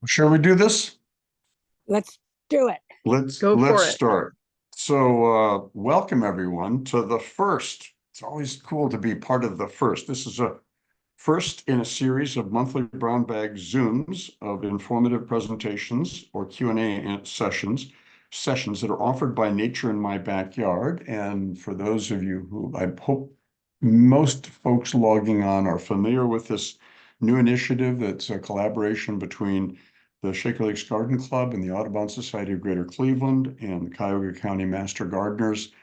Shall we do this? Let's do it. Go Let's for it. start. So welcome everyone to the first. It's always cool to be part of the first. This is a first in a series of monthly brown bag Zooms of informative presentations or Q&A sessions that are offered by Nature in My Backyard. And for those of you who I hope most folks logging on are familiar with this new initiative that's a collaboration between the Shaker Lakes Garden Club and the Audubon Society of Greater Cleveland and the Cuyahoga County Master Gardeners.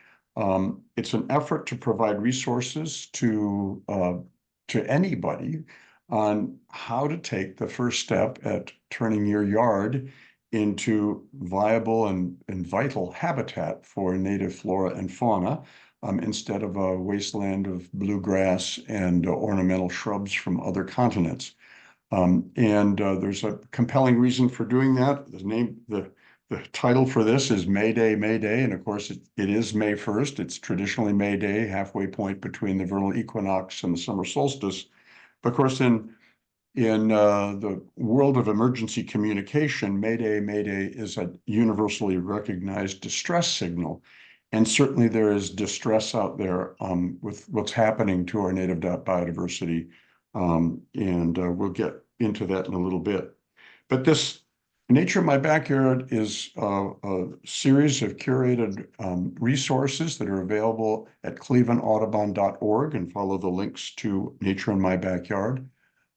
It's an effort to provide resources to anybody on how to take the first step at turning your yard into viable and vital habitat for native flora and fauna, instead of a wasteland of bluegrass and ornamental shrubs from other continents. There's a compelling reason for doing that. The title for this is May Day, May Day. And of course, it is May 1st. It's traditionally May Day, halfway point between the vernal equinox and the summer solstice. But of course, in the world of emergency communication, May Day is a universally recognized distress signal. And certainly there is distress out there with what's happening to our native biodiversity. We'll get into that in a little bit. But this Nature in My Backyard is a series of curated resources that are available at clevelandaudubon.org, and follow the links to Nature in My Backyard.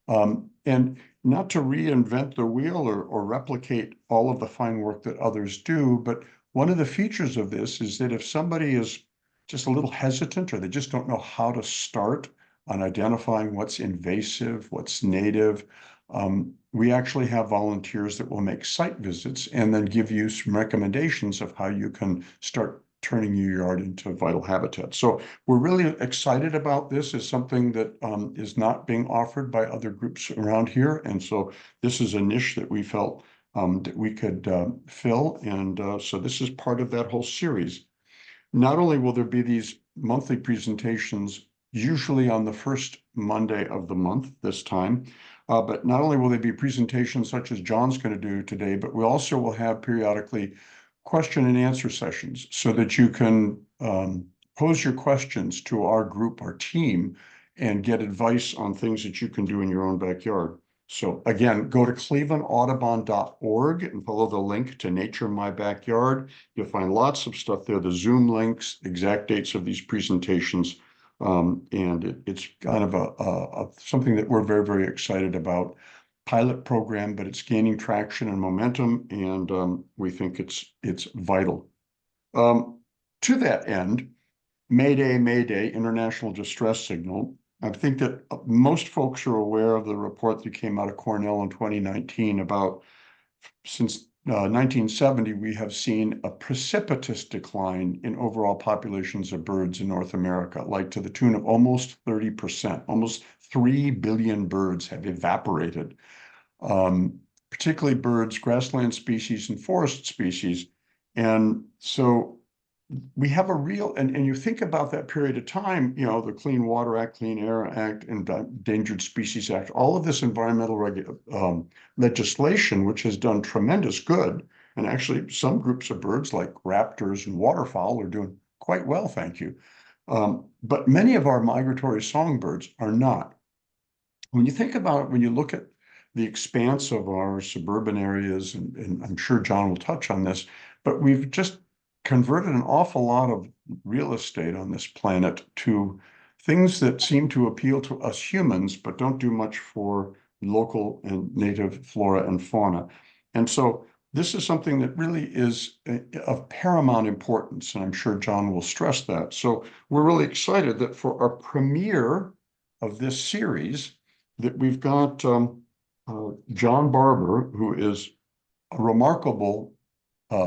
And not to reinvent the wheel or replicate all of the fine work that others do, but one of the features of this is that if somebody is just a little hesitant or they just don't know how to start on identifying what's invasive, what's native, we actually have volunteers that will make site visits and then give you some recommendations of how you can start turning your yard into vital habitat. So we're really excited about this as something that is not being offered by other groups around here. And so this is a niche that we felt that we could fill. And so this is part of that whole series. Not only will there be these monthly presentations, usually on the first Monday of the month this time, but not only will there be presentations such as John's going to do today, but we also will have periodically question and answer sessions so that you can pose your questions to our group, our team, and get advice on things that you can do in your own backyard. So again, go to clevelandaudubon.org and follow the link to Nature in My Backyard. You'll find lots of stuff there, the Zoom links, exact dates of these presentations. It's kind of something that we're very, very excited about. Pilot program, but it's gaining traction and momentum, and we think it's vital. To that end, May Day, International Distress Signal. I think that most folks are aware of the report that came out of Cornell in 2019 about since 1970, we have seen a precipitous decline in overall populations of birds in North America, like to the tune of almost 30%. Almost 3 billion birds have evaporated, particularly birds, grassland species, and forest species. And so we have a real, and you think about that period of time, you know, the Clean Water Act, Clean Air Act, and Endangered Species Act, all of this environmental legislation, which has done tremendous good. And actually some groups of birds like raptors and waterfowl are doing quite well, thank you. But many of our migratory songbirds are not. When you think about it, when you look at the expanse of our suburban areas, and I'm sure John will touch on this, but we've just converted an awful lot of real estate on this planet to things that seem to appeal to us humans, but don't do much for local and native flora and fauna. And so this is something that really is of paramount importance, and I'm sure John will stress that. So we're really excited that for our premiere of this series, that we've got John Barber, who is a remarkable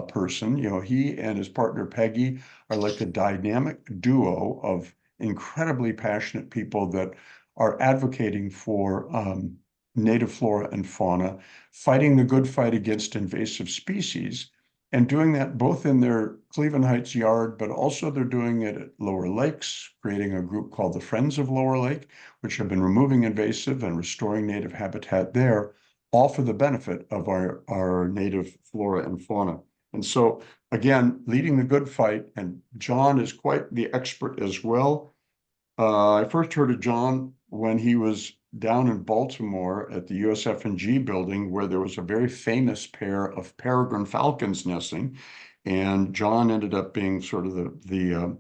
person. You know, he and his partner Peggy are like a dynamic duo of incredibly passionate people that are advocating for native flora and fauna, fighting the good fight against invasive species, and doing that both in their Cleveland Heights yard, but also they're doing it at Lower Lakes, creating a group called the Friends of Lower Lake, which have been removing invasive and restoring native habitat there, all for the benefit of our native flora and fauna. And so, again, leading the good fight, and John is quite the expert as well. I first heard of John when he was down in Baltimore at the USF&G building, where there was a very famous pair of peregrine falcons nesting. And John ended up being sort of the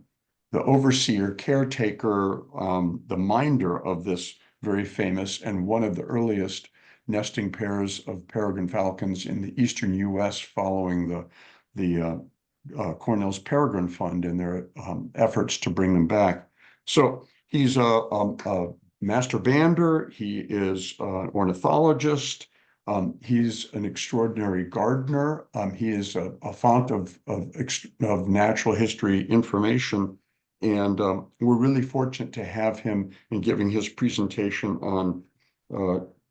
overseer, caretaker, the minder of this very famous and one of the earliest nesting pairs of peregrine falcons in the eastern U.S. following the Cornell's Peregrine Fund and their efforts to bring them back. So he's a master bander. He is an ornithologist. He's an extraordinary gardener. He is a font of natural history information. And we're really fortunate to have him in giving his presentation on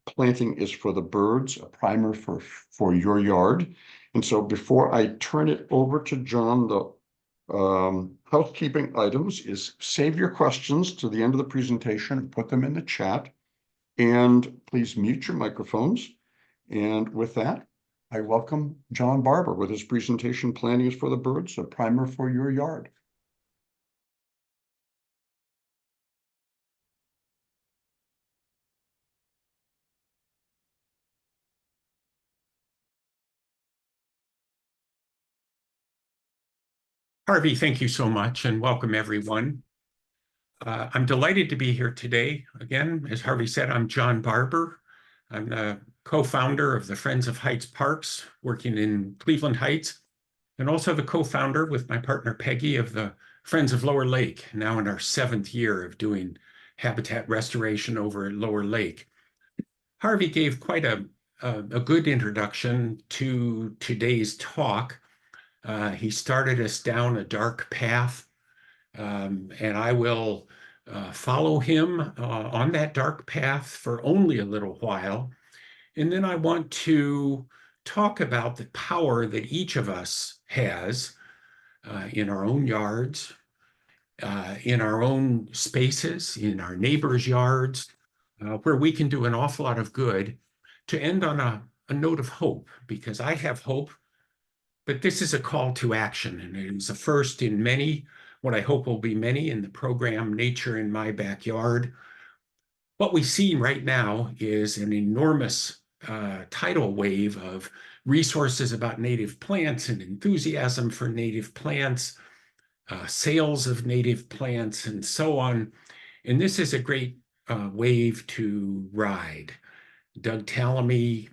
Planting is for the Birds, a primer for your yard. And so before I turn it over to John, the housekeeping items is save your questions to the end of the presentation and put them in the chat. And please mute your microphones. And with that, I welcome John Barber with his presentation, Planting is for the Birds, a primer for your yard. Harvey, thank you so much, and welcome everyone. I'm delighted to be here today. Again, as Harvey said, I'm John Barber. I'm the co-founder of the Friends of Heights Parks, working in Cleveland Heights, and also the co-founder with my partner Peggy of the Friends of Lower Lake, now in our 7th year of doing habitat restoration over at Lower Lake. Harvey gave quite a good introduction to today's talk. He started us down a dark path, and I will follow him on that dark path for only a little while. And then I want to talk about the power that each of us has in our own yards, in our own spaces, in our neighbors' yards, where we can do an awful lot of good, to end on a note of hope, because I have hope. But this is a call to action, and it is a first in many, what I hope will be many in the program Nature in My Backyard. What we see right now is an enormous tidal wave of resources about native plants and enthusiasm for native plants, sales of native plants, and so on. And this is a great wave to ride. Doug Tallamy,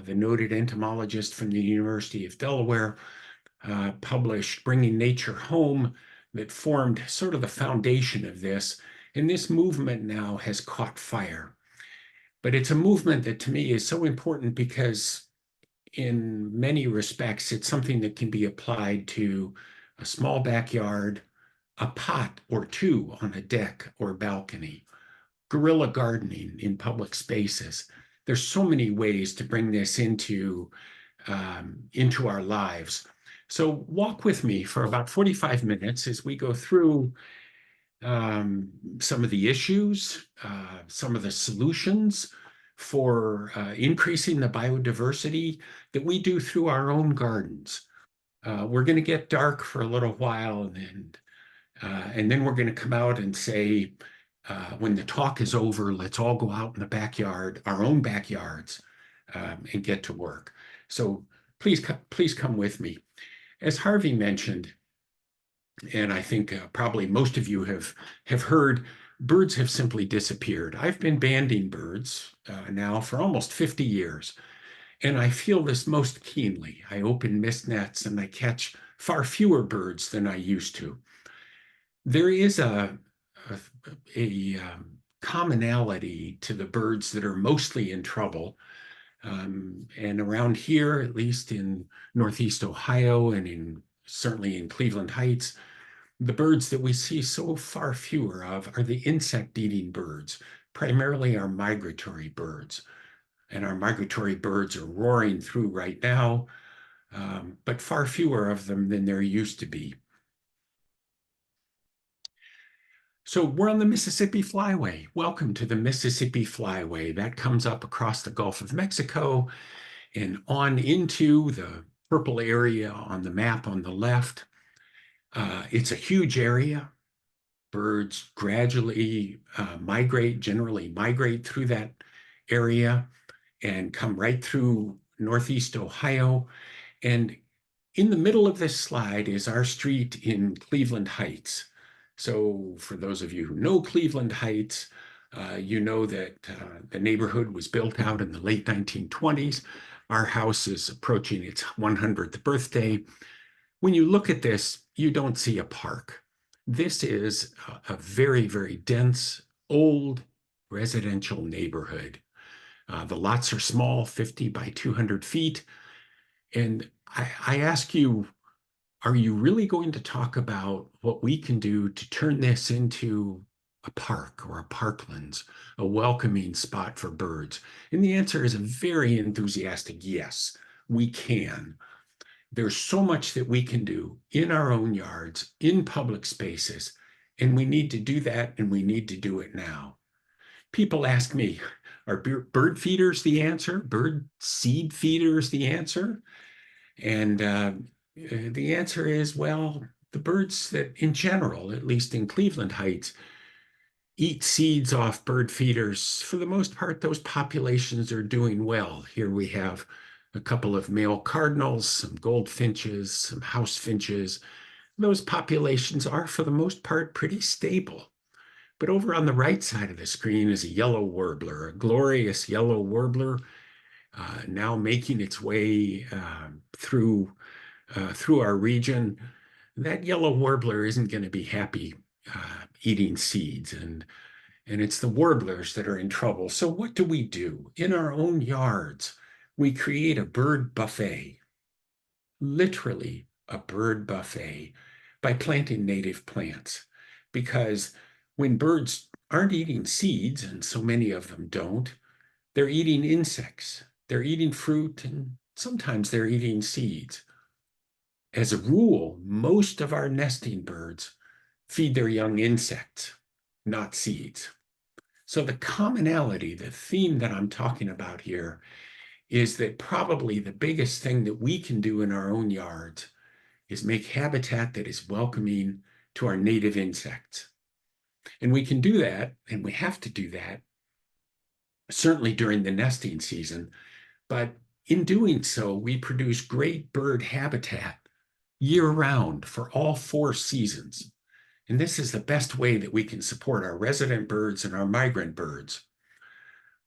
the noted entomologist from the University of Delaware, published Bringing Nature Home, that formed sort of the foundation of this. And this movement now has caught fire. But it's a movement that to me is so important because in many respects, it's something that can be applied to a small backyard, a pot or two on a deck or balcony, guerrilla gardening in public spaces. There's so many ways to bring this into our lives. So walk with me for about 45 minutes as we go through some of the issues, some of the solutions for increasing the biodiversity that we do through our own gardens. We're going to get dark for a little while, and then we're going to come out and say, when the talk is over, let's all go out in the backyard, our own backyards, and get to work. So please come with me. As Harvey mentioned, and I think probably most of you have heard, birds have simply disappeared. I've been banding birds now for almost 50 years, and I feel this most keenly. I open mist nets and I catch far fewer birds than I used to. There is a commonality to the birds that are mostly in trouble. And around here, at least in Northeast Ohio and certainly in Cleveland Heights, the birds that we see so far fewer of are the insect-eating birds, primarily our migratory birds. And our migratory birds are roaring through right now, but far fewer of them than there used to be. So we're on the Mississippi Flyway. Welcome to the Mississippi Flyway. That comes up across the Gulf of Mexico and on into the purple area on the map on the left. It's a huge area. Birds gradually generally migrate through that area and come right through Northeast Ohio. And in the middle of this slide is our street in Cleveland Heights. So for those of you who know Cleveland Heights, you know that the neighborhood was built out in the late 1920s. Our house is approaching its 100th birthday. When you look at this, you don't see a park. This is a very, very dense, old residential neighborhood. The lots are small, 50 by 200 feet. And I ask you, are you really going to talk about what we can do to turn this into a park or a parklands, a welcoming spot for birds? And the answer is a very enthusiastic yes, we can. There's so much that we can do in our own yards, in public spaces, and we need to do that, and we need to do it now. People ask me, are bird feeders the answer? Bird seed feeders the answer? And the answer is, well, the birds that in general, at least in Cleveland Heights, eat seeds off bird feeders. For the most part, those populations are doing well. Here we have a couple of male cardinals, some goldfinches, some house finches. Those populations are, for the most part, pretty stable. But over on the right side of the screen is a yellow warbler, a glorious yellow warbler, now making its way through our region. That yellow warbler isn't going to be happy eating seeds, and it's the warblers that are in trouble. So what do? In our own yards, we create a bird buffet, literally a bird buffet, by planting native plants. Because when birds aren't eating seeds, and so many of them don't, they're eating insects, they're eating fruit, and sometimes they're eating seeds. As a rule, most of our nesting birds feed their young insects, not seeds. So the commonality, the theme that I'm talking about here, is that probably the biggest thing that we can do in our own yards is make habitat that is welcoming to our native insects. And we can do that, and we have to do that, certainly during the nesting season. But in doing so, we produce great bird habitat year-round for all 4 seasons. And this is the best way that we can support our resident birds and our migrant birds.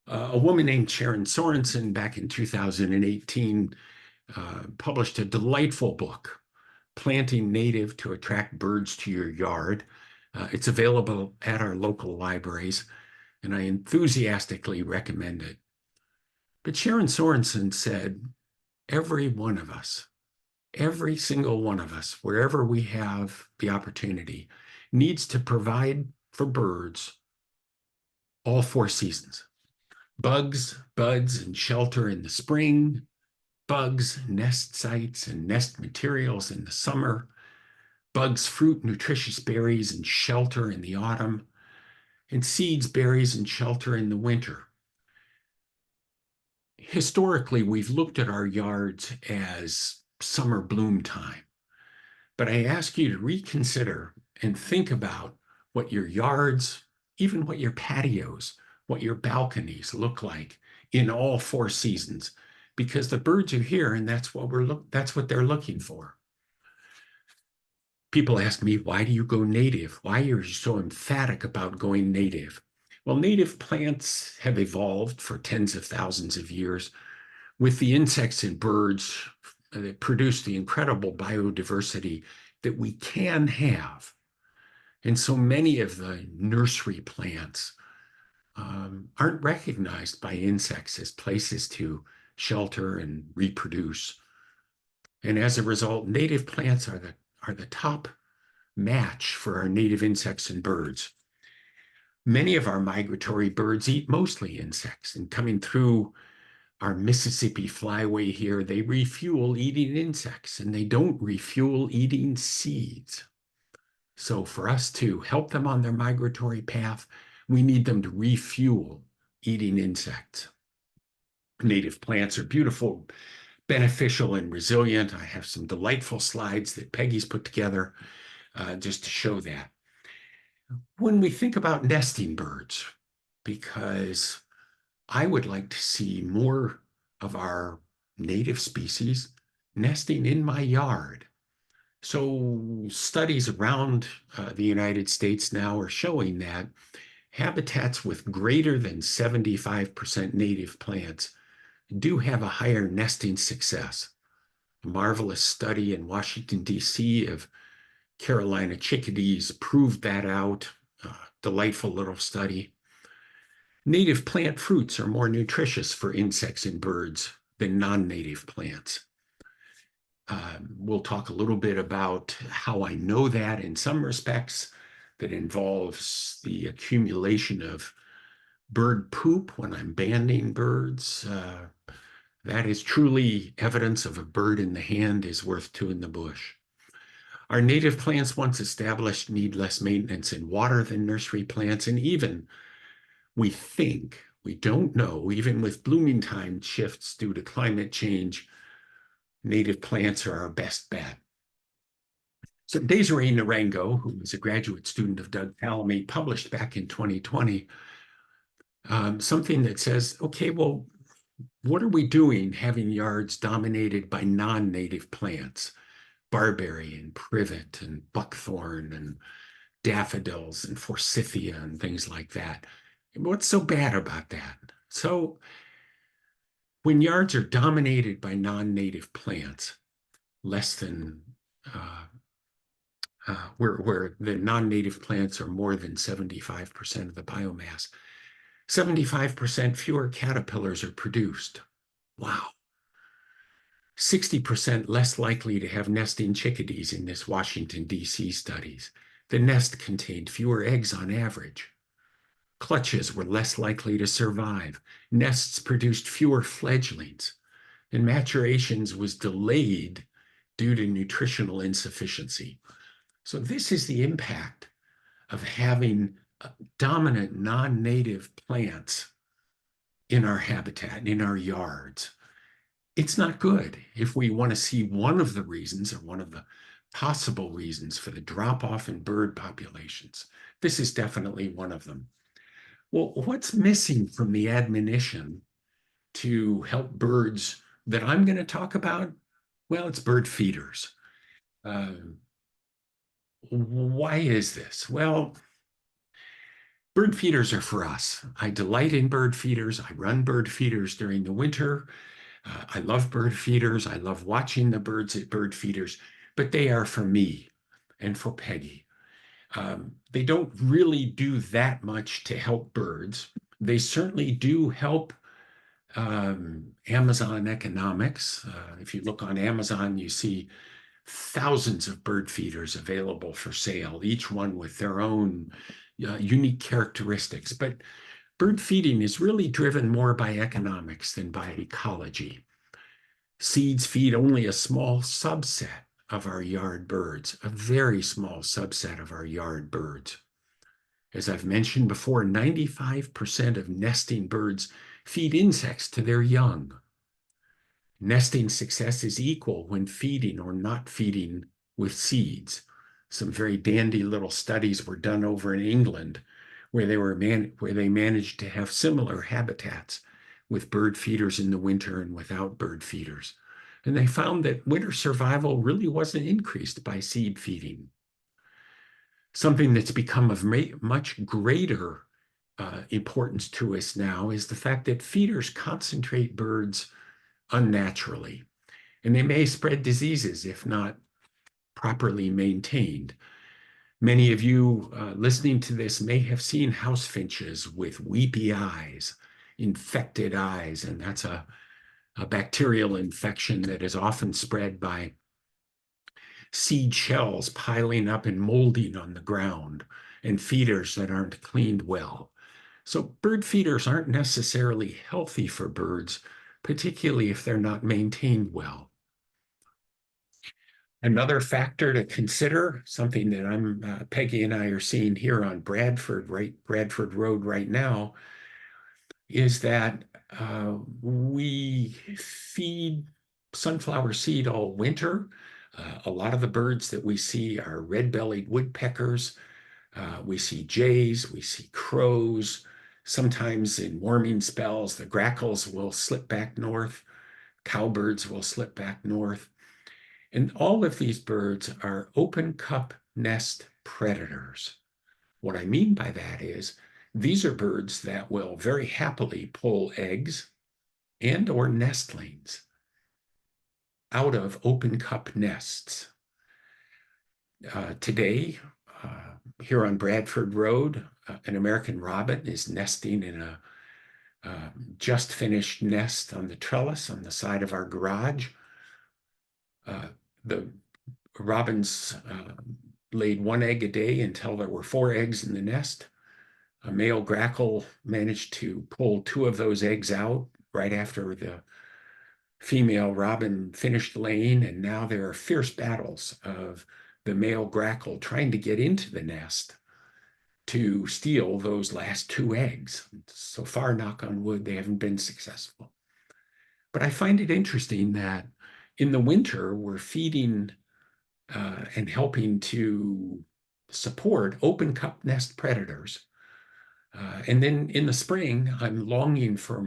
A woman named Sharon Sorensen back in 2018 published a delightful book, Planting Native to Attract Birds to Your Yard. It's available at our local libraries, and I enthusiastically recommend it. But Sharon Sorensen said, every one of us, every single one of us, wherever we have the opportunity, needs to provide for birds all 4 seasons. Bugs, buds, and shelter in the spring, bugs, nest sites, and nest materials in the summer, bugs, fruit, nutritious berries, and shelter in the autumn, and seeds, berries, and shelter in the winter. Historically, we've looked at our yards as summer bloom time, but I ask you to reconsider and think about what your yards, even what your patios, what your balconies look like in all 4 seasons, because the birds are here, and that's what they're looking for. People ask me, why do you go native? Why are you so emphatic about going native? Well, native plants have evolved for tens of thousands of years with the insects and birds that produce the incredible biodiversity that we can have. And so many of the nursery plants aren't recognized by insects as places to shelter and reproduce. And as a result, native plants are the top match for our native insects and birds. Many of our migratory birds eat mostly insects, and coming through our Mississippi flyway here, they refuel eating insects, and they don't refuel eating seeds. So for us to help them on their migratory path, we need them to refuel eating insects. Native plants are beautiful, beneficial, and resilient. I have some delightful slides that Peggy's put together just to show that. When we think about nesting birds, because I would like to see more of our native species nesting in my yard. So studies around the United States now are showing that habitats with greater than 75% native plants do have a higher nesting success. A marvelous study in Washington, D.C. of Carolina chickadees proved that out. Delightful little study. Native plant fruits are more nutritious for insects and birds than non-native plants. We'll talk a little bit about how I know that in some respects. That involves the accumulation of bird poop when I'm banding birds. That is truly evidence of a bird in the hand is worth two in the bush. Our native plants, once established, need less maintenance and water than nursery plants, and even we think, we don't know, even with blooming time shifts due to climate change, native plants are our best bet. So Desiree Narango, who was a graduate student of Doug Tallamy, published back in 2020 something that says, okay, well, what are we doing having yards dominated by non-native plants? Barberry and privet and buckthorn and daffodils and forsythia and things like that. What's so bad about that? So when yards are dominated by non-native plants, less than where the non-native plants are more than 75% of the biomass, 75% fewer caterpillars are produced. Wow. 60% less likely to have nesting chickadees in this Washington, D.C. studies. The nest contained fewer eggs on average. Clutches were less likely to survive. Nests produced fewer fledglings, and maturations was delayed due to nutritional insufficiency. So this is the impact of having dominant non-native plants in our habitat, in our yards. It's not good if we want to see one of the reasons or one of the possible reasons for the drop-off in bird populations. This is definitely one of them. Well, what's missing from the admonition to help birds that I'm going to talk about? Well, it's bird feeders. Why is this? Well, bird feeders are for us. I delight in bird feeders. I run bird feeders during the winter. I love bird feeders. I love watching the birds at bird feeders, but they are for me and for Peggy. They don't really do that much to help birds. They certainly do help Amazon economics. If you look on Amazon, you see thousands of bird feeders available for sale, each one with their own unique characteristics. But bird feeding is really driven more by economics than by ecology. Seeds feed only a small subset of our yard birds, a very small subset of our yard birds. As I've mentioned before, 95% of nesting birds feed insects to their young. Nesting success is equal when feeding or not feeding with seeds. Some very dandy little studies were done over in England where they managed to have similar habitats with bird feeders in the winter and without bird feeders. And they found that winter survival really wasn't increased by seed feeding. Something that's become of much greater importance to us now is the fact that feeders concentrate birds unnaturally, and they may spread diseases if not properly maintained. Many of you listening to this may have seen house finches with weepy eyes, infected eyes, and that's a bacterial infection that is often spread by seed shells piling up and molding on the ground and feeders that aren't cleaned well. So bird feeders aren't necessarily healthy for birds, particularly if they're not maintained well. Another factor to consider, something that Peggy and I are seeing here on Bradford Road right now, is that we feed sunflower seed all winter. A lot of the birds that we see are red-bellied woodpeckers. We see jays, we see crows. Sometimes in warming spells, the grackles will slip back north. Cowbirds will slip back north. And all of these birds are open cup nest predators. What I mean by that is these are birds that will very happily pull eggs and or nestlings out of open cup nests. Today, here on Bradford Road, an American robin is nesting in a just finished nest on the trellis on the side of our garage. The robins laid one egg a day until there were 4 eggs in the nest. A male grackle managed to pull 2 of those eggs out right after the female robin finished laying, and now there are fierce battles of the male grackle trying to get into the nest to steal those last 2 eggs. So far, knock on wood, they haven't been successful. But I find it interesting that in the winter, we're feeding and helping to support open cup nest predators. And then in the spring, I'm longing for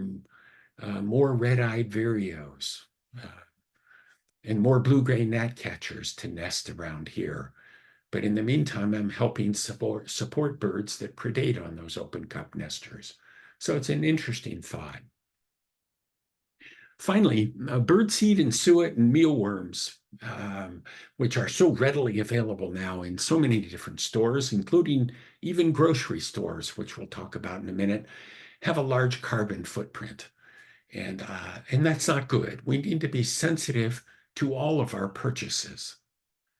more red-eyed vireos and more blue-gray gnatcatchers to nest around here. But in the meantime, I'm helping support birds that predate on those open cup nesters. So it's an interesting thought. Finally, birdseed and suet and mealworms, which are so readily available now in so many different stores, including even grocery stores, which we'll talk about in a minute, have a large carbon footprint. And that's not good. We need to be sensitive to all of our purchases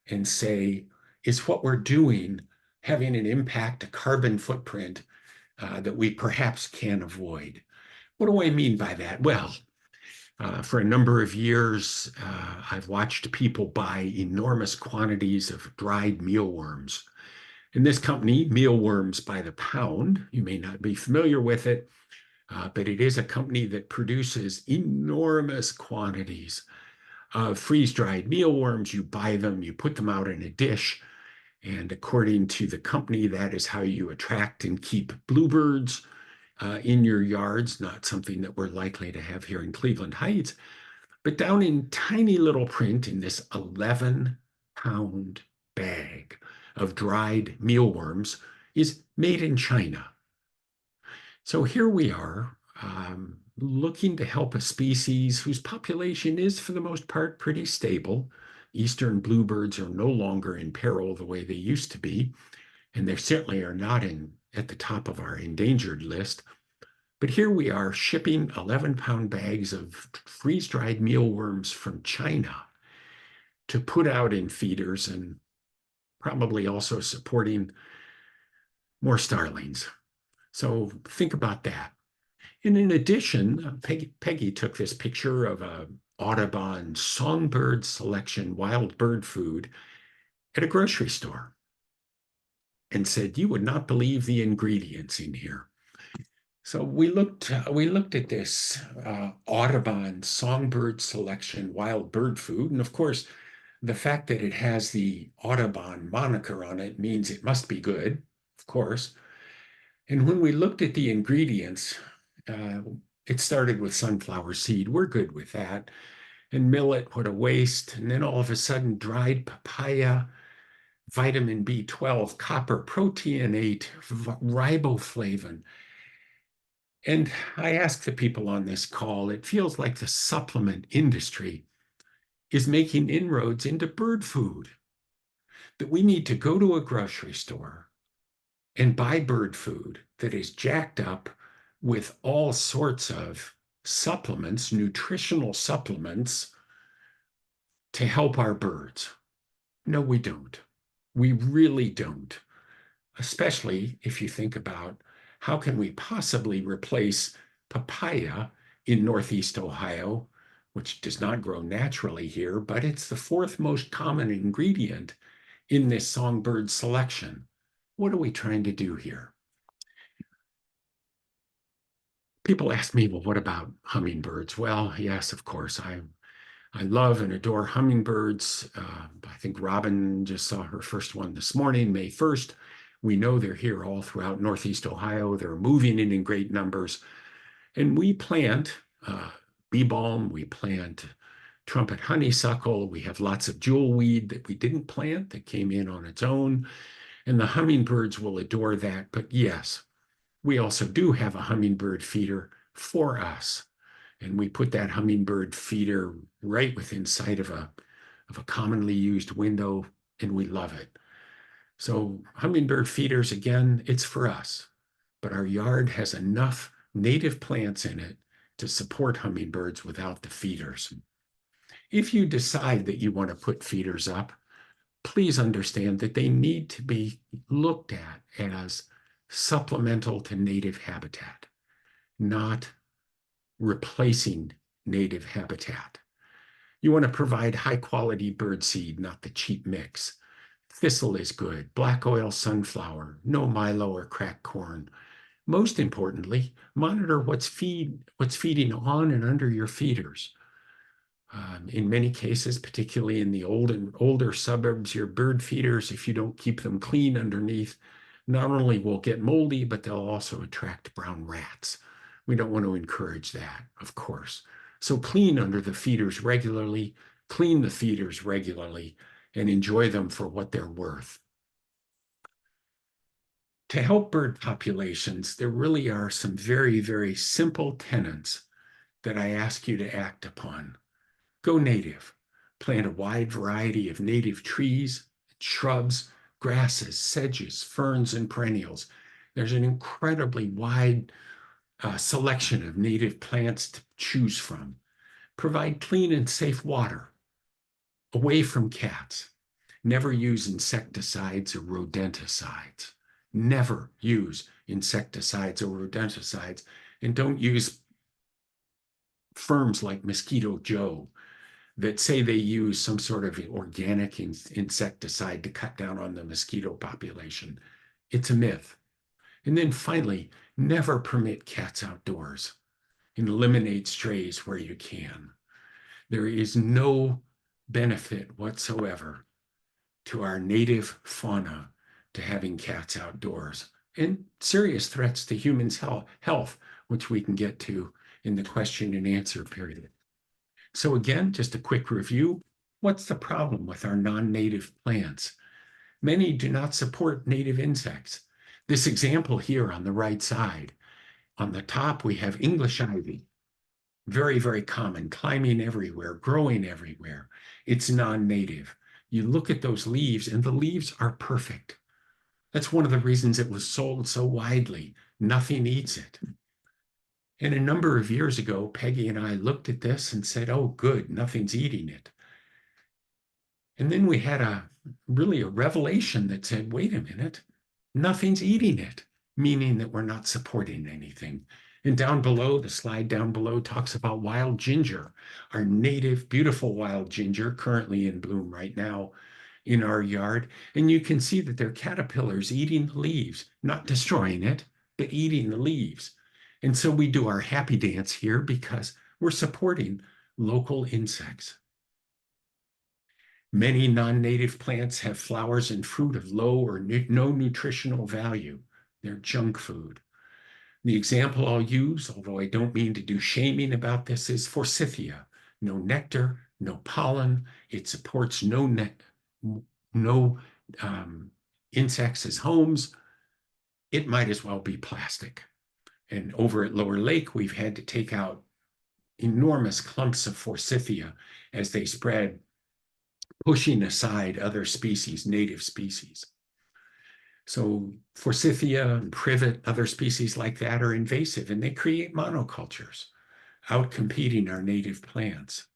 and say, is what we're doing having an impact, a carbon footprint that we perhaps can avoid? What do I mean by that? Well, for a number of years, I've watched people buy enormous quantities of dried mealworms. And this company, Mealworms by the Pound, you may not be familiar with it, but it is a company that produces enormous quantities of freeze-dried mealworms. You buy them, you put them out in a dish, and according to the company, that is how you attract and keep bluebirds in your yards, not something that we're likely to have here in Cleveland Heights. But down in tiny little print in this 11-pound bag of dried mealworms is made in China. So here we are looking to help a species whose population is, for the most part, pretty stable. Eastern bluebirds are no longer in peril the way they used to be, and they certainly are not at the top of our endangered list. But here we are shipping 11-pound bags of freeze-dried mealworms from China to put out in feeders and probably also supporting more starlings. So think about that. And in addition, Peggy took this picture of a Audubon songbird selection wild bird food at a grocery store and said, you would not believe the ingredients in here. So we looked at this Audubon songbird selection wild bird food. And of course, the fact that it has the Audubon moniker on it means it must be good, of course. And when we looked at the ingredients, it started with sunflower seed. We're good with that. And millet, what a waste. And then all of a sudden, dried papaya, vitamin B12, copper, proteinate, riboflavin. And I ask the people on this call, it feels like the supplement industry is making inroads into bird food, that we need to go to a grocery store and buy bird food that is jacked up with all sorts of supplements, nutritional supplements, to help our birds. No, we don't. We really don't, especially if you think about how can we possibly replace papaya in Northeast Ohio which does not grow naturally here, but it's the fourth most common ingredient in this songbird selection. What are we trying to do here? People ask me, well, what about hummingbirds? Well, yes, of course. I love and adore hummingbirds. I think Robin just saw her first one this morning, May 1st. We know they're here all throughout Northeast Ohio. They're moving in great numbers. And we plant bee balm, we plant trumpet honeysuckle. We have lots of jewelweed that we didn't plant that came in on its own. And the hummingbirds will adore that. But yes, we also do have a hummingbird feeder for us. And we put that hummingbird feeder right within sight of a commonly used window, and we love it. So hummingbird feeders, again, it's for us. But our yard has enough native plants in it to support hummingbirds without the feeders. If you decide that you want to put feeders up, please understand that they need to be looked at as supplemental to native habitat, not replacing native habitat. You want to provide high quality bird seed, not the cheap mix. Thistle is good, black oil sunflower, no milo or cracked corn. Most importantly, monitor what's feeding on and under your feeders. In many cases, particularly in the older suburbs, your bird feeders, if you don't keep them clean underneath, not only will get moldy, but they'll also attract brown rats. We don't want to encourage that, of course. So clean under the feeders regularly, clean the feeders regularly, and enjoy them for what they're worth. To help bird populations, there really are some very, very simple tenets that I ask you to act upon. Go native. Plant a wide variety of native trees, shrubs, grasses, sedges, ferns, and perennials. There's an incredibly wide selection of native plants to choose from. Provide clean and safe water. Away from cats. Never use insecticides or rodenticides. Never use insecticides or rodenticides. And don't use firms like Mosquito Joe that say they use some sort of organic insecticide to cut down on the mosquito population. It's a myth. And then finally, never permit cats outdoors and eliminate strays where you can. There is no benefit whatsoever to our native fauna to having cats outdoors, and serious threats to humans' health, which we can get to in the question and answer period. So again, just a quick review. What's the problem with our non-native plants? Many do not support native insects. This example here on the right side, on the top, we have English ivy. Very, very common, climbing everywhere, growing everywhere. It's non-native. You look at those leaves and the leaves are perfect. That's one of the reasons it was sold so widely. Nothing eats it. And a number of years ago, Peggy and I looked at this and said, oh, good, nothing's eating it. And then we had really a revelation that said, wait a minute, nothing's eating it, meaning that we're not supporting anything. And down below, the slide down below talks about wild ginger, our native, beautiful wild ginger, currently in bloom right now in our yard. And you can see that they're caterpillars eating the leaves, not destroying it, but eating the leaves. And so we do our happy dance here because we're supporting local insects. Many non-native plants have flowers and fruit of low or no nutritional value. They're junk food. The example I'll use, although I don't mean to do shaming about this, is forsythia. No nectar, no pollen. It supports no insects as homes. It might as well be plastic. And over at Lower Lake, we've had to take out enormous clumps of forsythia as they spread, pushing aside other species, native species. So forsythia and privet, other species like that are invasive, and they create monocultures, outcompeting our native plants.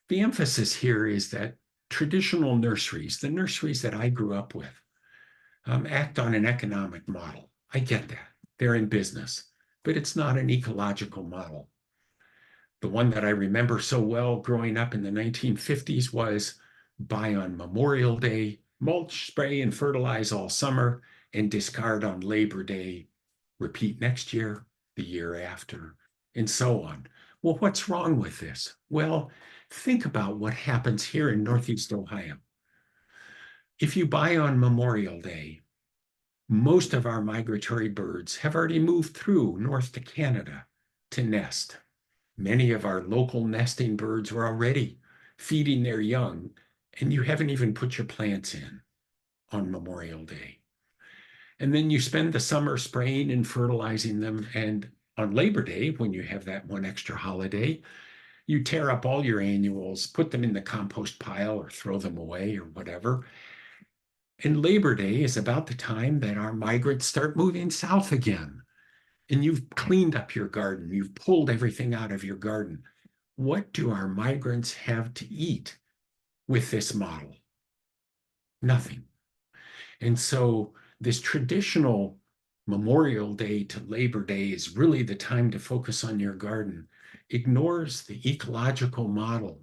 The emphasis here is that traditional nurseries, the nurseries that I grew up with, act on an economic model. I get that. They're in business, but it's not an ecological model. The one that I remember so well growing up in the 1950s was buy on Memorial Day, mulch, spray, and fertilize all summer, and discard on Labor Day, repeat next year, the year after, and so on. Well, what's wrong with this? Well, think about what happens here in Northeast Ohio. If you buy on Memorial Day, most of our migratory birds have already moved through north to Canada to nest. Many of our local nesting birds were already feeding their young, and you haven't even put your plants in on Memorial Day. And then you spend the summer spraying and fertilizing them. And on Labor Day, when you have that one extra holiday, you tear up all your annuals, put them in the compost pile or throw them away or whatever. And Labor Day is about the time that our migrants start moving south again. And you've cleaned up your garden, you've pulled everything out of your garden. What do our migrants have to eat with this model? Nothing. And so this traditional Memorial Day to Labor Day is really the time to focus on your garden, ignores the ecological model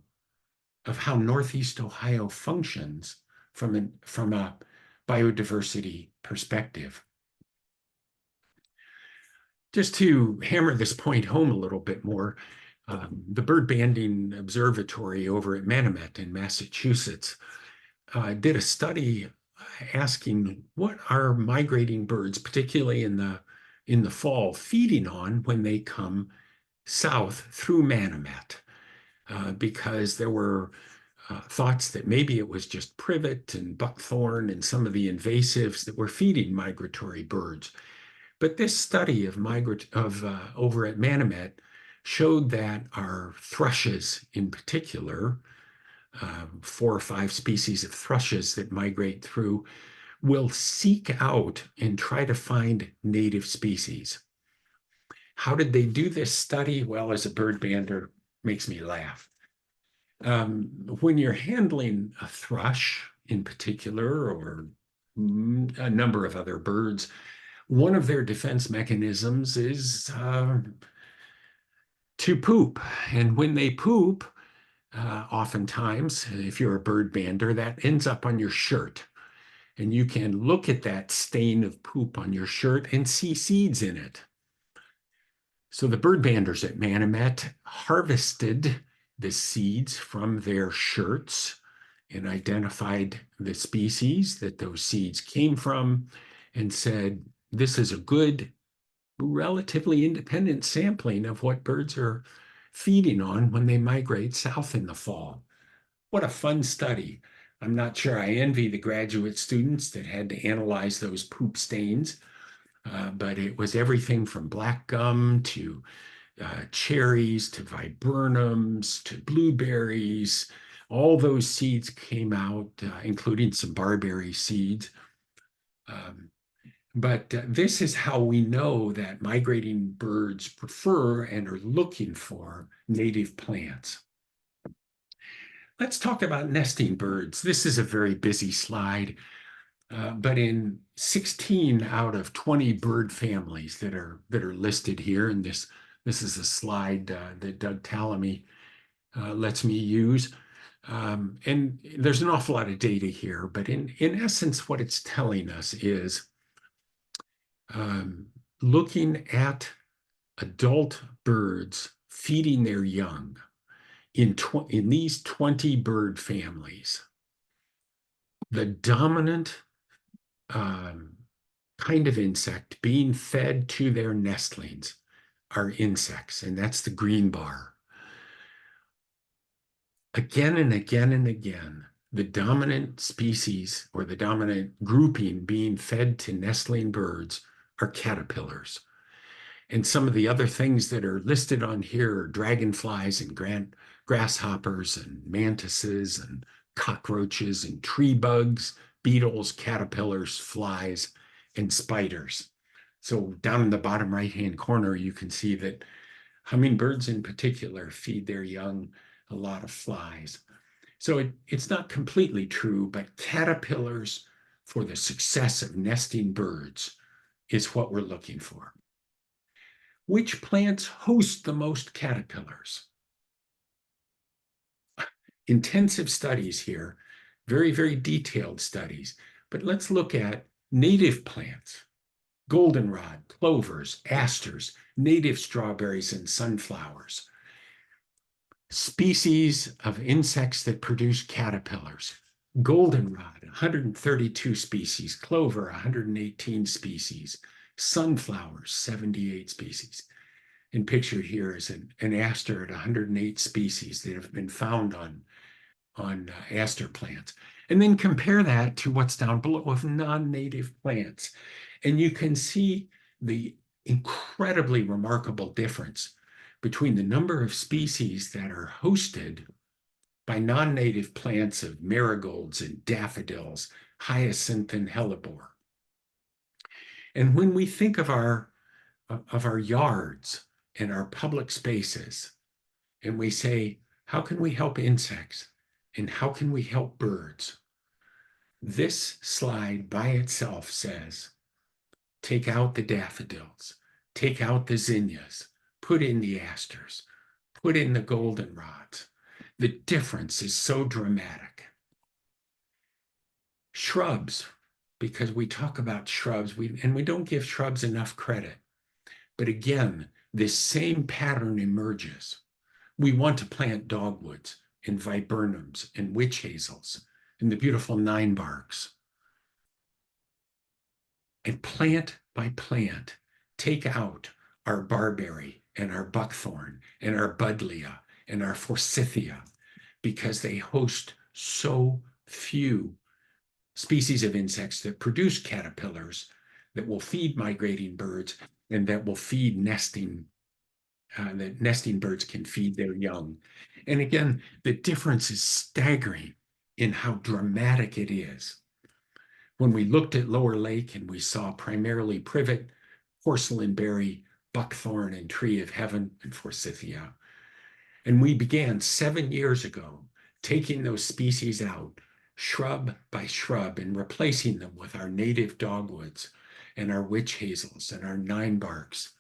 of how Northeast Ohio functions from a biodiversity perspective. Just to hammer this point home a little bit more, the Bird Banding Observatory over at Manomet in Massachusetts did a study asking what are migrating birds, particularly in the fall, feeding on when they come south through Manomet, because there were thoughts that maybe it was just privet and buckthorn and some of the invasives that were feeding migratory birds. But this study of over at Manomet showed that our thrushes in particular, 4 or 5 species of thrushes that migrate through, will seek out and try to find native species. How did they do this study? Well, as a bird bander, makes me laugh. When you're handling a thrush in particular, or a number of other birds, one of their defense mechanisms is to poop. And when they poop, oftentimes, if you're a bird bander, that ends up on your shirt. And you can look at that stain of poop on your shirt and see seeds in it. So the bird banders at Manomet harvested the seeds from their shirts and identified the species that those seeds came from and said, this is a good, relatively independent sampling of what birds are feeding on when they migrate south in the fall. What a fun study. I'm not sure I envy the graduate students that had to analyze those poop stains, but it was everything from black gum to cherries to viburnums to blueberries. All those seeds came out, including some barberry seeds. But this is how we know that migrating birds prefer and are looking for native plants. Let's talk about nesting birds. This is a very busy slide, but in 16 out of 20 bird families that are listed here, and this is a slide that Doug Tallamy lets me use. And there's an awful lot of data here, but in essence, what it's telling us is looking at adult birds feeding their young in these 20 bird families, the dominant kind of insect being fed to their nestlings are insects, and that's the green bar. Again and again and again, the dominant species or the dominant grouping being fed to nestling birds are caterpillars. And some of the other things that are listed on here are dragonflies and grasshoppers and mantises and cockroaches and tree bugs, beetles, caterpillars, flies, and spiders. So down in the bottom right-hand corner, you can see that hummingbirds in particular feed their young a lot of flies. So it's not completely true, but caterpillars for the success of nesting birds is what we're looking for. Which plants host the most caterpillars? intensive studies here, very, very detailed studies. But let's look at native plants, goldenrod, clovers, asters, native strawberries, and sunflowers. Species of insects that produce caterpillars. Goldenrod, 132 species. Clover, 118 species. Sunflowers, 78 species. And pictured here is an aster at 108 species that have been found on aster plants. And then compare that to what's down below of non-native plants. And you can see the incredibly remarkable difference between the number of species that are hosted by non-native plants of marigolds and daffodils, hyacinth and hellebore. And when we think of our yards and our public spaces, and we say, how can we help insects? And how can we help birds? This slide by itself says, take out the daffodils, take out the zinnias, put in the asters, put in the goldenrods. The difference is so dramatic. Shrubs, because we talk about shrubs, and we don't give shrubs enough credit. But again, this same pattern emerges. We want to plant dogwoods and viburnums and witch hazels and the beautiful ninebarks. And plant by plant, take out our barberry and our buckthorn and our buddleia and our forsythia, because they host so few species of insects that produce caterpillars that will feed migrating birds and that will feed nesting, that nesting birds can feed their young. And again, the difference is staggering in how dramatic it is. When we looked at Lower Lake and we saw primarily privet, porcelainberry, buckthorn, and tree of heaven, and forsythia, and we began 7 years ago taking those species out, shrub by shrub, and replacing them with our native dogwoods and our witch hazels and our ninebarks,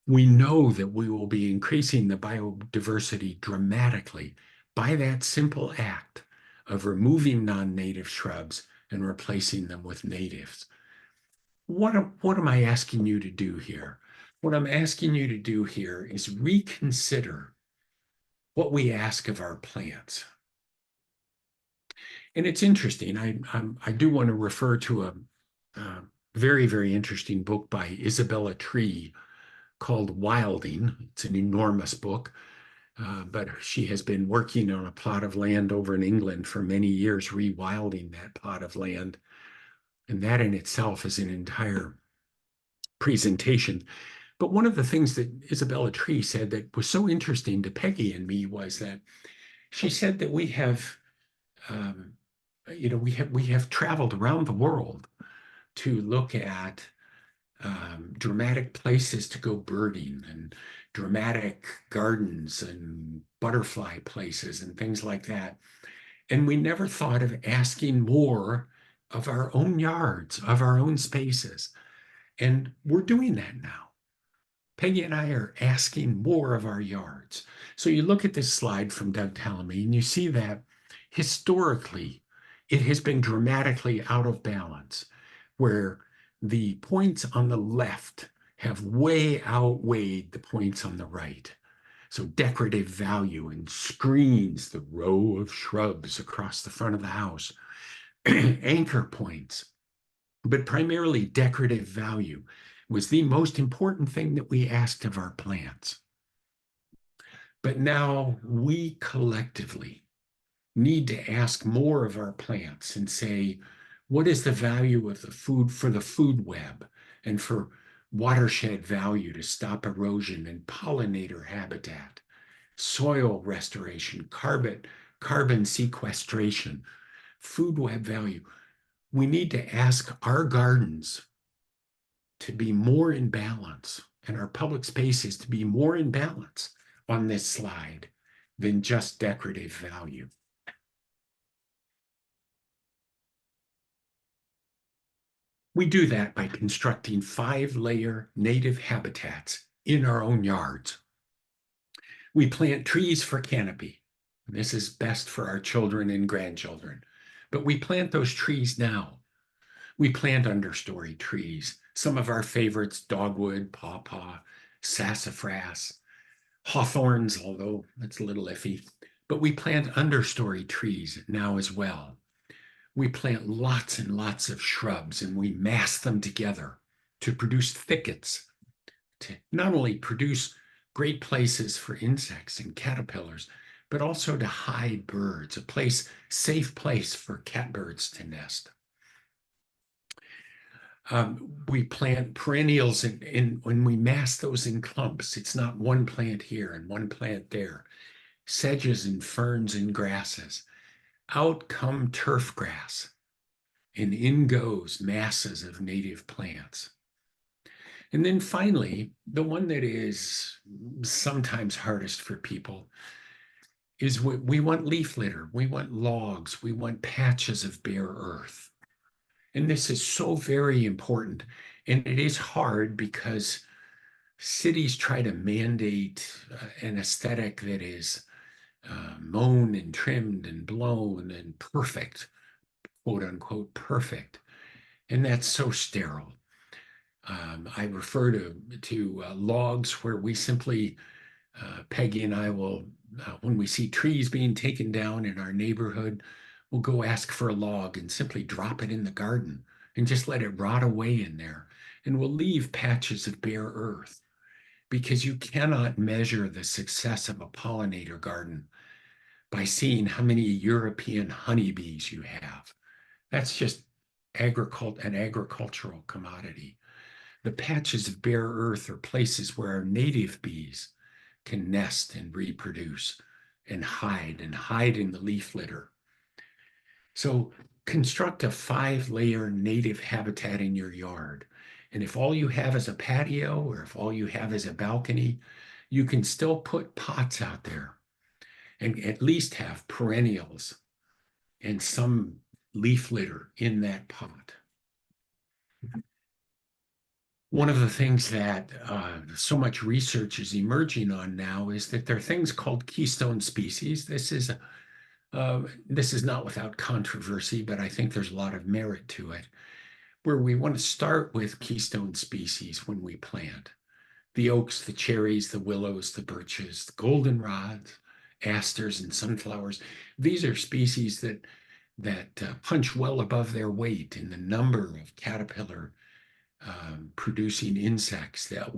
we know that we will be increasing the biodiversity dramatically by that simple act of removing non-native shrubs and replacing them with natives. What am I asking you to do here? What I'm asking you to do here is reconsider what we ask of our plants. And it's interesting. I do want to refer to a very, very interesting book by Isabella Tree called Wilding. It's an enormous book, but she has been working on a plot of land over in England for many years, rewilding that plot of land. And that in itself is an entire presentation. But one of the things that Isabella Tree said that was so interesting to Peggy and me was that she said that we have, we have traveled around the world to look at dramatic places to go birding and dramatic gardens and butterfly places and things like that. And we never thought of asking more of our own yards, of our own spaces. And we're doing that now. Peggy and I are asking more of our yards. So you look at this slide from Doug Tallamy and you see that historically, it has been dramatically out of balance, where the points on the left have way outweighed the points on the right. So decorative value and screens, the row of shrubs across the front of the house, anchor points, but primarily decorative value was the most important thing that we asked of our plants. But now we collectively need to ask more of our plants and say, what is the value of the food for the food web and for watershed value to stop erosion and pollinator habitat, soil restoration, carbon sequestration, food web value? We need to ask our gardens to be more in balance and our public spaces to be more in balance on this slide than just decorative value. We do that by constructing 5-layer native habitats in our own yards. We plant trees for canopy. This is best for our children and grandchildren. But we plant those trees now. We plant understory trees. Some of our favorites, dogwood, pawpaw, sassafras, hawthorns, although that's a little iffy. But we plant understory trees now as well. We plant lots and lots of shrubs, and we mass them together to produce thickets, to not only produce great places for insects and caterpillars, but also to hide birds, a safe place for catbirds to nest. We plant perennials when we mass those in clumps. It's not one plant here and one plant there. Sedges and ferns and grasses. Out come turf grass, and in goes masses of native plants. And then finally, the one that is sometimes hardest for people is we want leaf litter, we want logs, we want patches of bare earth. And this is so very important. And it is hard because cities try to mandate an aesthetic that is mown and trimmed and blown and perfect, quote unquote, perfect. And that's so sterile. I refer to logs where we simply, Peggy and I will, when we see trees being taken down in our neighborhood, we'll go ask for a log and simply drop it in the garden and just let it rot away in there. And we'll leave patches of bare earth because you cannot measure the success of a pollinator garden by seeing how many European honeybees you have. That's just an agricultural commodity. The patches of bare earth are places where our native bees can nest and reproduce and hide in the leaf litter. So construct a 5-layer native habitat in your yard. And if all you have is a patio or if all you have is a balcony, you can still put pots out there and at least have perennials and some leaf litter in that pot. One of the things that so much research is emerging on now is that there are things called keystone species. This is not without controversy, but I think there's a lot of merit to it, where we want to start with keystone species when we plant. The oaks, the cherries, the willows, the birches, the goldenrods, asters, and sunflowers. These are species that punch well above their weight in the number of caterpillar producing insects that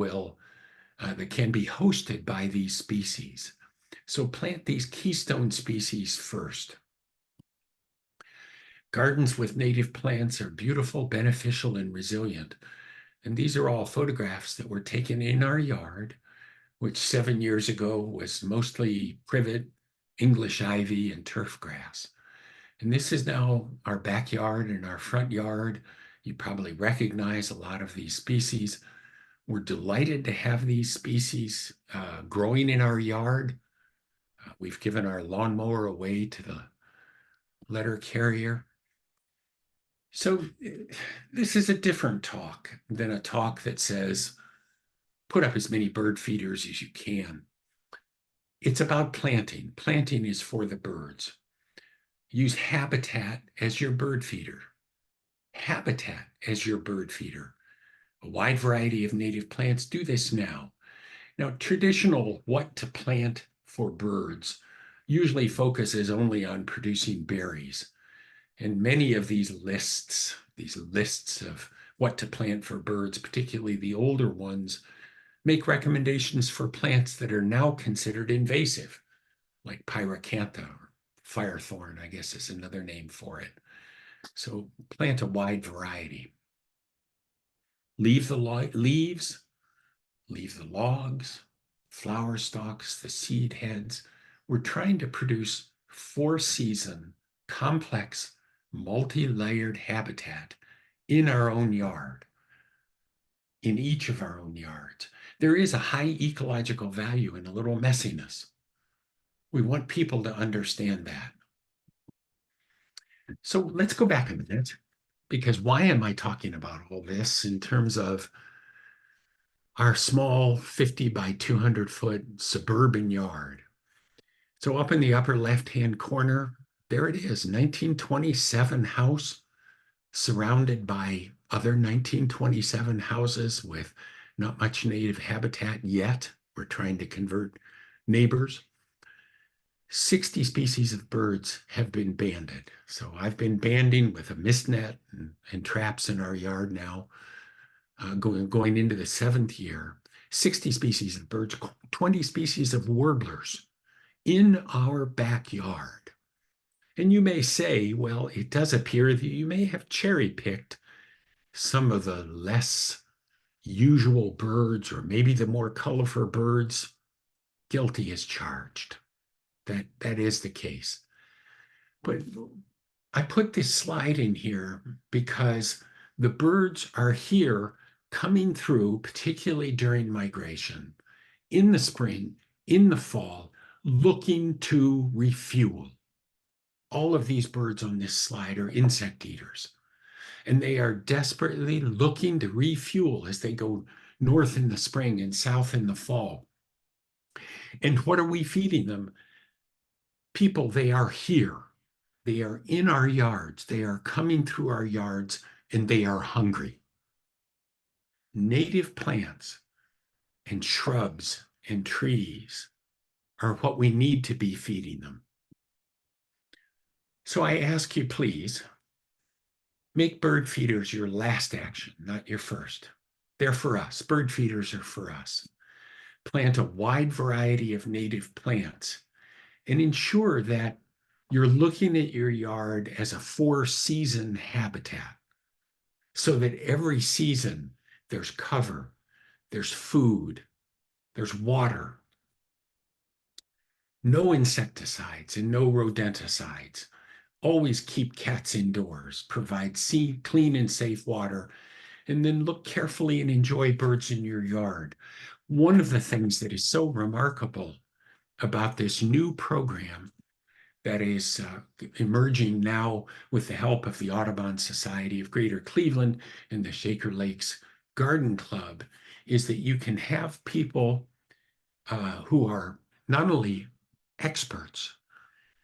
can be hosted by these species. So plant these keystone species first. Gardens with native plants are beautiful, beneficial, and resilient. And these are all photographs that were taken in our yard, which 7 years ago was mostly privet, English ivy, and turf grass. And this is now our backyard and our front yard. You probably recognize a lot of these species. We're delighted to have these species growing in our yard. We've given our lawnmower away to the letter carrier. So this is a different talk than a talk that says, put up as many bird feeders as you can. It's about planting. Planting is for the birds. Use habitat as your bird feeder. Habitat as your bird feeder. A wide variety of native plants do this now. Now, traditional what to plant for birds usually focuses only on producing berries. And many of these lists of what to plant for birds, particularly the older ones, make recommendations for plants that are now considered invasive, like pyracantha or firethorn, I guess is another name for it. So plant a wide variety. Leave the leaves, leave the logs, flower stalks, the seed heads. We're trying to produce 4-season, complex, multi-layered habitat in our own yard, in each of our own yards. There is a high ecological value in a little messiness. We want people to understand that. So let's go back a minute, because why am I talking about all this in terms of our small 50 by 200 foot suburban yard? So up in the upper left-hand corner, there it is, 1927 house surrounded by other 1927 houses with not much native habitat yet. We're trying to convert neighbors. 60 species of birds have been banded. So I've been banding with a mist net and traps in our yard now, going into the 7th year. 60 species of birds, 20 species of warblers in our backyard. And you may say, well, it does appear that you may have cherry-picked some of the less usual birds, or maybe the more colorful birds. Guilty as charged. That is the case. But I put this slide in here because the birds are here coming through, particularly during migration, in the spring, in the fall, looking to refuel. All of these birds on this slide are insect eaters, and they are desperately looking to refuel as they go north in the spring and south in the fall. And what are we feeding them? People, they are here. They are in our yards. They are coming through our yards, and they are hungry. Native plants and shrubs and trees are what we need to be feeding them. So I ask you, please, make bird feeders your last action, not your first. They're for us. Bird feeders are for us. Plant a wide variety of native plants and ensure that you're looking at your yard as a 4-season habitat, so that every season there's cover, there's food, there's water. No insecticides and no rodenticides. Always keep cats indoors, provide clean and safe water, and then look carefully and enjoy birds in your yard. One of the things that is so remarkable about this new program that is emerging now with the help of the Audubon Society of Greater Cleveland and the Shaker Lakes Garden Club is that you can have people who are not only experts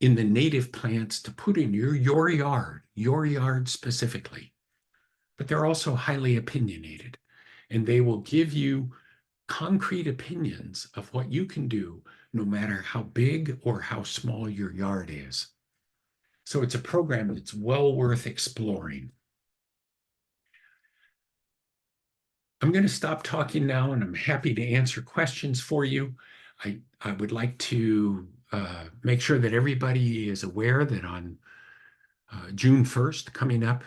in the native plants to put in your yard specifically, but they're also highly opinionated, and they will give you concrete opinions of what you can do no matter how big or how small your yard is. So it's a program that's well worth exploring. I'm going to stop talking now, and I'm happy to answer questions for you. I would like to make sure that everybody is aware that on June 1st, coming up,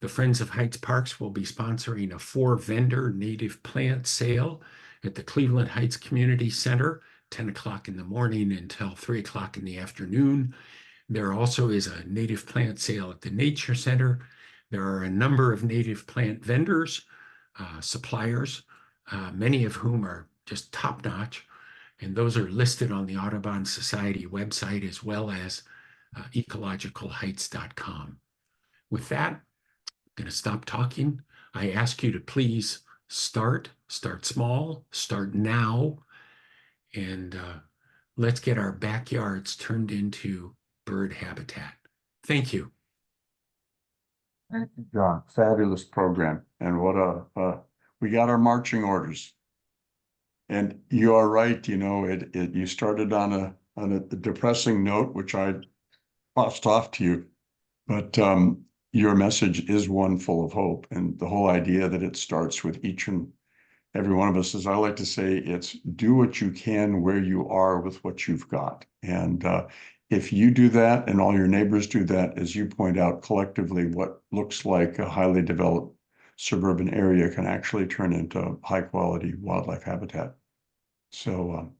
the Friends of Heights Parks will be sponsoring a 4-vendor native plant sale at the Cleveland Heights Community Center, 10 o'clock in the morning until 3 o'clock in the afternoon. There also is a native plant sale at the Nature Center. There are a number of native plant vendors, suppliers, many of whom are just top-notch, and those are listed on the Audubon Society website as well as ecologicalheights.com. With that, I'm going to stop talking. I ask you to please start small, start now, and let's get our backyards turned into bird habitat. Thank you. Thank you, John. Fabulous program. And what we got our marching orders. And you are right, you started on a depressing note, which I passed off to you, but your message is one full of hope, and the whole idea that it starts with each and every one of us, as I like to say, it's do what you can where you are with what you've got. And if you do that and all your neighbors do that, as you point out, collectively, what looks like a highly developed suburban area can actually turn into high quality wildlife habitat. So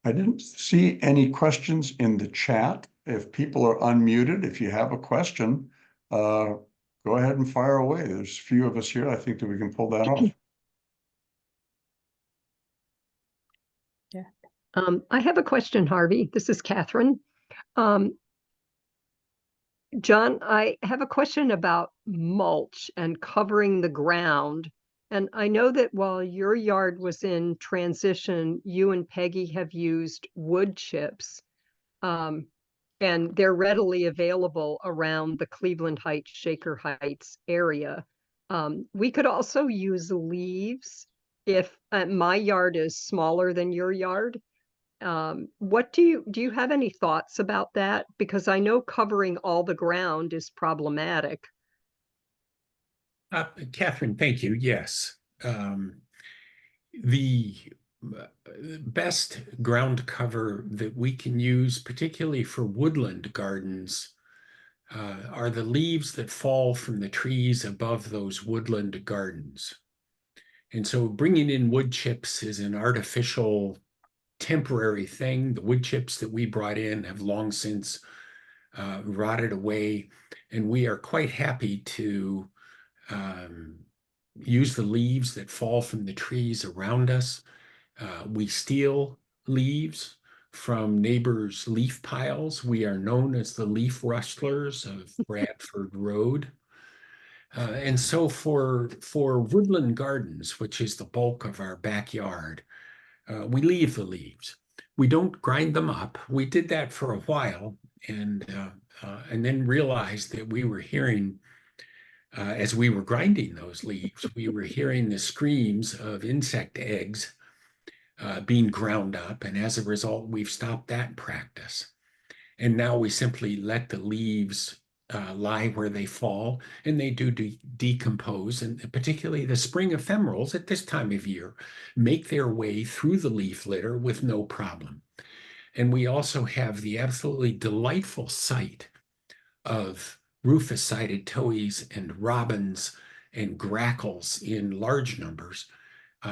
I didn't see any questions in the chat. If people are unmuted, if you have a question, go ahead and fire away. There's a few of us here. I think that we can pull that off. I have a question, Harvey. This is Catherine. John, I have a question about mulch and covering the ground. And I know that while your yard was in transition, you and Peggy have used wood chips. And they're readily available around the Cleveland Heights, Shaker Heights area. We could also use leaves if my yard is smaller than your yard. What do you have any thoughts about that? Because I know covering all the ground is problematic. Catherine, thank you. Yes. The best ground cover that we can use, particularly for woodland gardens, are the leaves that fall from the trees above those woodland gardens. And so bringing in wood chips is an artificial, temporary thing. The wood chips that we brought in have long since rotted away, and we are quite happy to use the leaves that fall from the trees around us. We steal leaves from neighbors' leaf piles. We are known as the leaf rustlers of Bradford Road. And so for woodland gardens, which is the bulk of our backyard, we leave the leaves. We don't grind them up. We did that for a while, and then realized that we were hearing, as we were grinding those leaves, we were hearing the screams of insect eggs being ground up, and as a result, we've stopped that practice. And now we simply let the leaves lie where they fall, and they do decompose, and particularly the spring ephemerals at this time of year make their way through the leaf litter with no problem. And we also have the absolutely delightful sight of rufous-sided towhees and robins and grackles in large numbers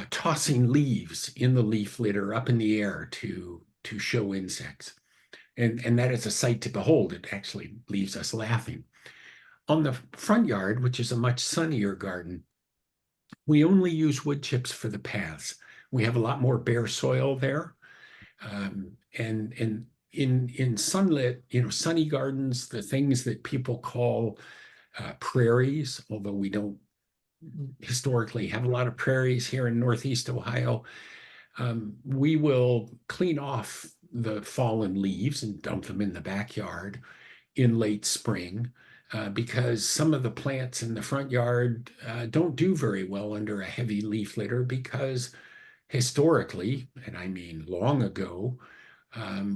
tossing leaves in the leaf litter up in the air to show insects. And that is a sight to behold. It actually leaves us laughing. On the front yard, which is a much sunnier garden, we only use wood chips for the paths. We have a lot more bare soil there. And in sunlit, sunny gardens, the things that people call prairies, although we don't historically have a lot of prairies here in Northeast Ohio, we will clean off the fallen leaves and dump them in the backyard in late spring because some of the plants in the front yard don't do very well under a heavy leaf litter because historically, and I mean long ago,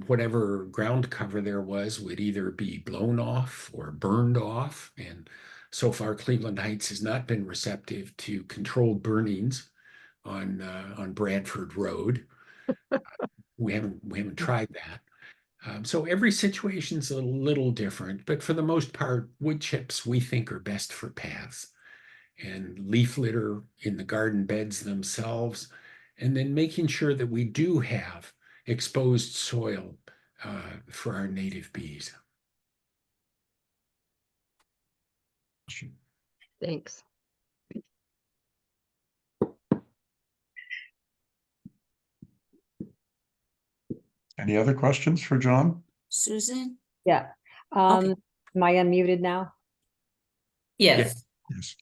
whatever ground cover there was would either be blown off or burned off. And so far, Cleveland Heights has not been receptive to controlled burnings on Bradford Road. We haven't tried that. So every situation's a little different, but for the most part, wood chips we think are best for paths, and leaf litter in the garden beds themselves, and then making sure that we do have exposed soil for our native bees. Thanks. Any other questions for John? Susan? Yeah. Okay. Am I unmuted now? Yes. Yes.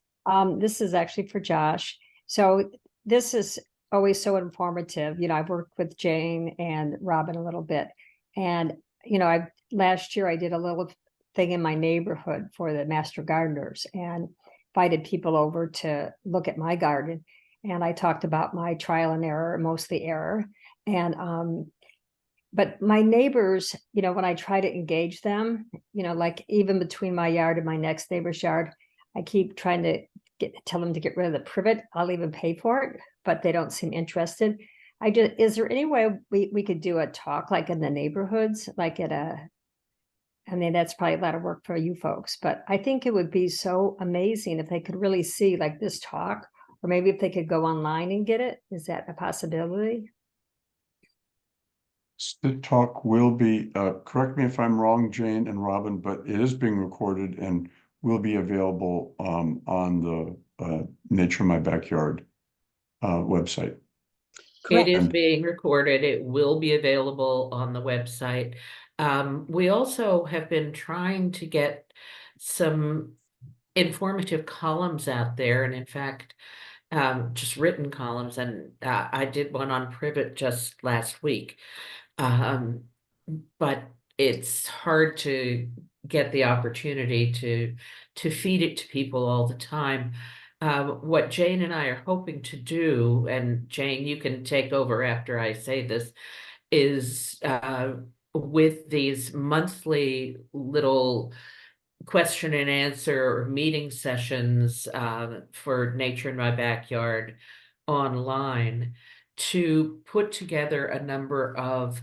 This is actually for Josh. So this is always so informative. I've worked with Jane and Robin a little bit. And, last year I did a little thing in my neighborhood for the master gardeners and invited people over to look at my garden. And I talked about my trial and error, mostly error. And, but my neighbors, when I try to engage them, like even between my yard and my next neighbor's yard, I keep trying to tell them to get rid of the privet. I'll even pay for it, but they don't seem interested. Is there any way we could do a talk like in the neighborhoods, like I mean, that's probably a lot of work for you folks, but I think it would be so amazing if they could really see like this talk, or maybe if they could go online and get it. Is that a possibility? The talk will be, correct me if I'm wrong, Jane and Robin, but it is being recorded and will be available on the Nature in My Backyard website. It is And- being recorded. It will be available on the website. We also have been trying to get some informative columns out there. And in fact, just written columns. And I did one on privet just last week. But it's hard to get the opportunity to feed it to people all the time. What Jane and I are hoping to do, and Jane, you can take over after I say this, is with these monthly little question and answer or meeting sessions for Nature in My Backyard online, to put together a number of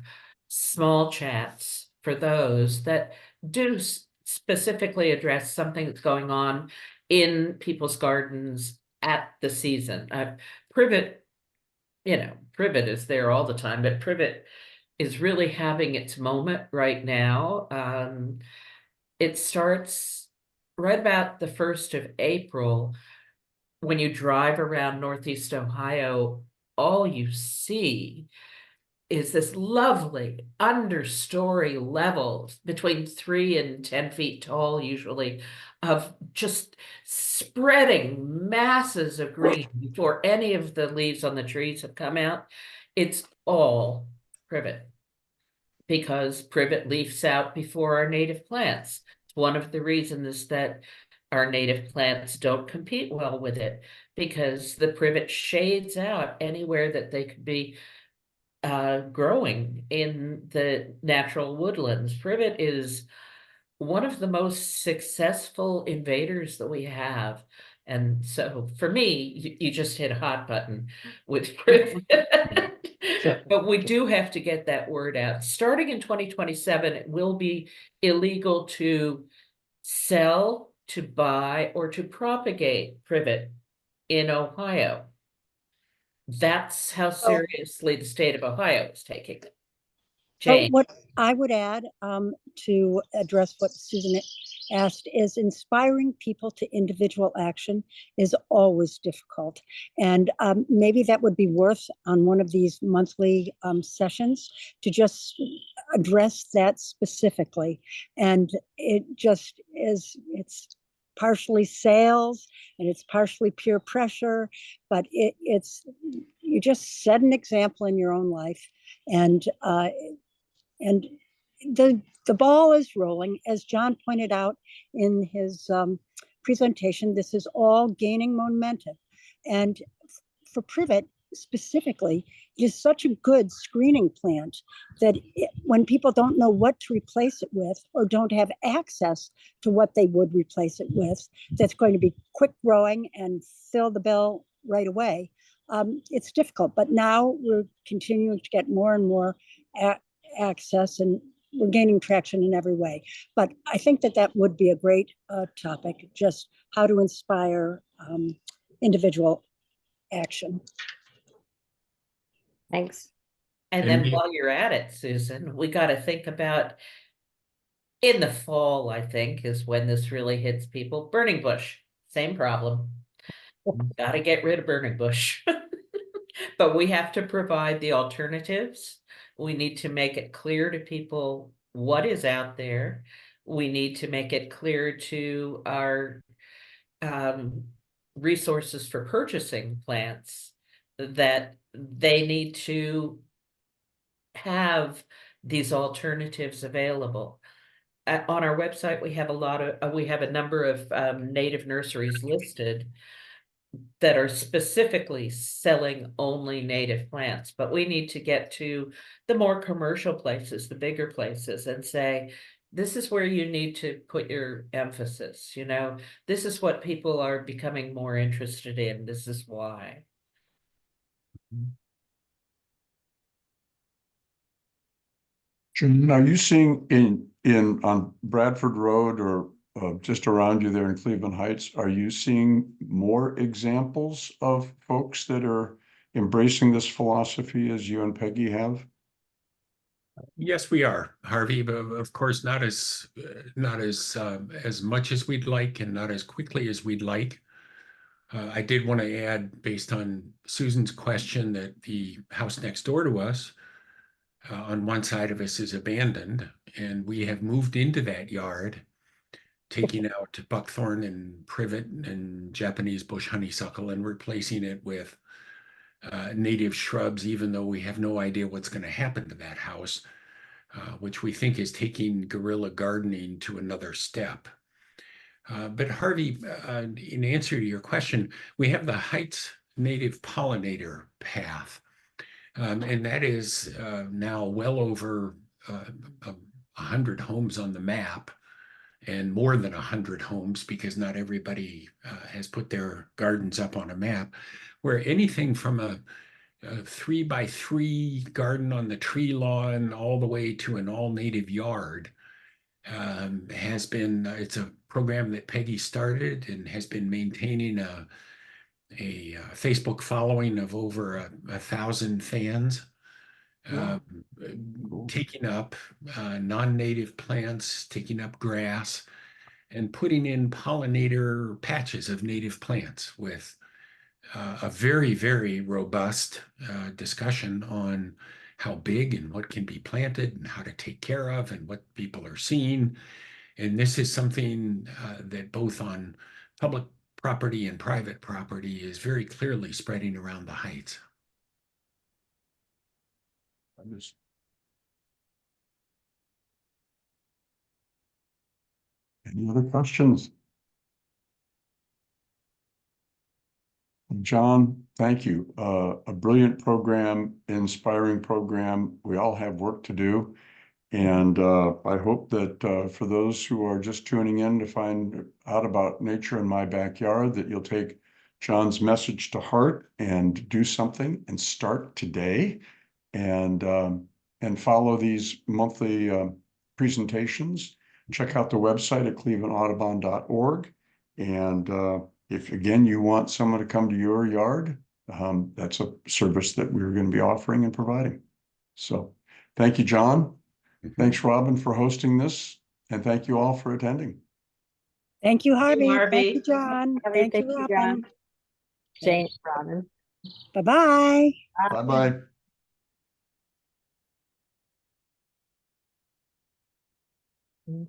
small chats for those that do specifically address something that's going on in people's gardens at the season. Privet, Privet is there all the time, but Privet is really having its moment right now. It starts right about the 1st of April. When you drive around Northeast Ohio, all you see is this lovely understory level between 3 and 10 feet tall, usually, of just spreading masses of green before any of the leaves on the trees have come out. It's all privet, because privet leaves out before our native plants. One of the reasons that our native plants don't compete well with it, because the privet shades out anywhere that they could be growing in the natural woodlands. Privet is one of the most successful invaders that we have. And so for me, you just hit a hot button with privet. But we do have to get that word out. Starting in 2027, it will be illegal to sell, to buy, or to propagate privet in Ohio. That's how seriously the state of Ohio is taking it. So Jane. what I would add to address what Susan asked is inspiring people to individual action is always difficult. And maybe that would be worth on one of these monthly sessions to just address that specifically. And it just is, it's partially sales and it's partially peer pressure, but it's, you just set an example in your own life, and the ball is rolling. As John pointed out in his presentation, this is all gaining momentum. And for privet specifically, it is such a good screening plant that when people don't know what to replace it with or don't have access to what they would replace it with, that's going to be quick growing and fill the bill right away. It's difficult, but now we're continuing to get more and more access, and we're gaining traction in every way. But I think that would be a great topic, just how to inspire individual action. Thanks. And then while you're at it, Susan, we got to think about, in the fall, I think, is when this really hits people. Burning bush, same problem. Got to get rid of burning bush. But we have to provide the alternatives. We need to make it clear to people what is out there. We need to make it clear to our resources for purchasing plants that they need to have these alternatives available. On our website, we have a number of native nurseries listed that are specifically selling only native plants, but we need to get to the more commercial places, the bigger places, and say, this is where you need to put your emphasis. This is what people are becoming more interested in. This is why. Jane, are you seeing on Bradford Road or just around you there in Cleveland Heights, are you seeing more examples of folks that are embracing this philosophy as you and Peggy have? Yes, we are, Harvey, but of course not as much as we'd like, and not as quickly as we'd like. I did want to add, based on Susan's question, that the house next door to us, on one side of us, is abandoned, and we have moved into that yard, taking out buckthorn and privet and Japanese bush honeysuckle and replacing it with native shrubs, even though we have no idea what's going to happen to that house. which we think is taking guerrilla gardening to another step. But Harvey, in answer to your question, we have the Heights Native Pollinator Path. And that is now well over 100 homes on the map, and more than 100 homes, because not everybody has put their gardens up on a map, where anything from a 3x3 garden on the tree lawn all the way to an all-native yard has been, it's a program that Peggy started and has been maintaining a Facebook following of over 1,000 fans. Taking up non-native plants, taking up grass, and putting in pollinator patches of native plants with a very, very robust discussion on how big and what can be planted and how to take care of and what people are seeing. And this is something that both on public property and private property is very clearly spreading around the Heights. Any other questions? John, thank you. A brilliant program, inspiring program. We all have work to do. And I hope that for those who are just tuning in to find out about nature in my backyard, that you'll take John's message to heart and do something and start today, and follow these monthly presentations. Check out the website at clevelandaudubon.org. And if again you want someone to come to your yard, that's a service that we're going to be offering and providing. So thank you, John. Thanks, Robin, for hosting this, and thank you all for attending. Thank you, Harvey. Thank Harvey. you, John. Harvey, Thank you, Robin. John. Jane, Robin. Bye-bye. Bye-bye. Mm.